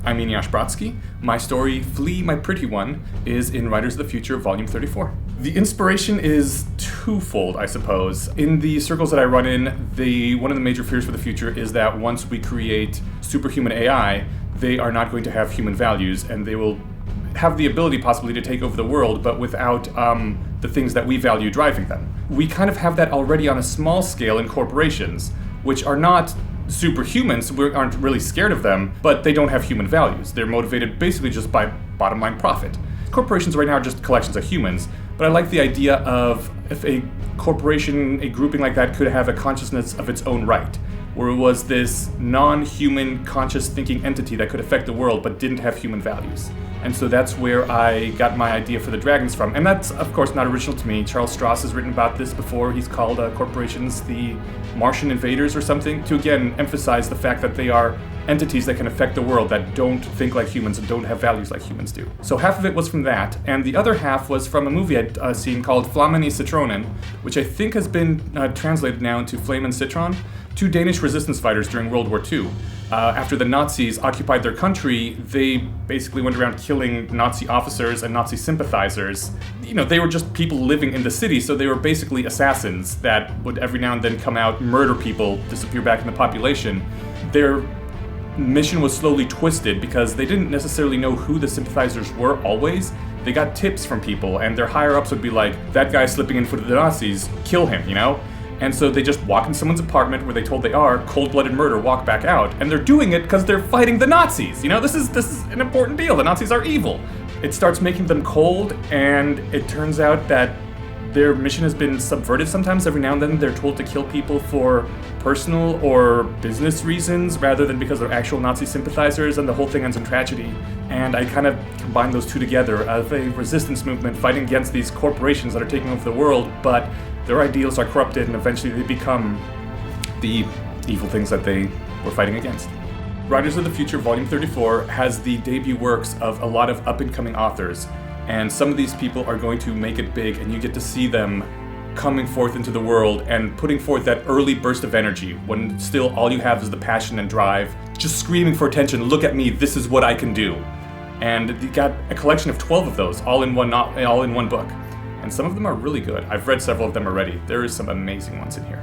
I'm Eneasz Brodski. My story, Flee My Pretty One, is in Writers of the Future, Volume 34. The inspiration is twofold, I suppose. In the circles that I run in, one of the major fears for the future is that once we create superhuman AI, they are not going to have human values, and they will have the ability possibly to take over the world, but without the things that we value driving them. We kind of have that already on a small scale in corporations, which are not superhumans. We aren't really scared of them, but they don't have human values. They're motivated basically just by bottom line profit. Corporations right now are just collections of humans, but I like the idea of if a corporation, a grouping like that, could have a consciousness of its own right, where it was this non-human conscious thinking entity that could affect the world but didn't have human values. And so that's where I got my idea for the dragons from. And that's, of course, not original to me. Charles Stross has written about this before. He's called corporations the Martian invaders or something, to again emphasize the fact that they are entities that can affect the world that don't think like humans and don't have values like humans do. So half of it was from that, and the other half was from a movie I'd seen called Flammen i Citronen, which I think has been translated now into Flame and Citron. Two Danish resistance fighters during World War II. After the Nazis occupied their country, they basically went around killing Nazi officers and Nazi sympathizers. You know, they were just people living in the city, so they were basically assassins that would every now and then come out, murder people, disappear back in the population. Their mission was slowly twisted because they didn't necessarily know who the sympathizers were always. They got tips from people, and their higher-ups would be like, that guy's slipping in for the Nazis, kill him, you know? And so they just walk in someone's apartment where they told they are, cold-blooded murder, walk back out. And they're doing it because they're fighting the Nazis. You know, this is an important deal. The Nazis are evil. It starts making them cold, and it turns out that their mission has been subverted sometimes. Every now and then they're told to kill people for personal or business reasons rather than because they're actual Nazi sympathizers, and the whole thing ends in tragedy. And I kind of combine those two together of a resistance movement fighting against these corporations that are taking over the world, but their ideals are corrupted and eventually they become the evil things that they were fighting against. Writers of the Future Volume 34 has the debut works of a lot of up-and-coming authors, and some of these people are going to make it big, and you get to see them coming forth into the world and putting forth that early burst of energy when still all you have is the passion and drive, just screaming for attention, look at me, this is what I can do. And you got a collection of 12 of those, all in one book. And some of them are really good. I've read several of them already. There is some amazing ones in here.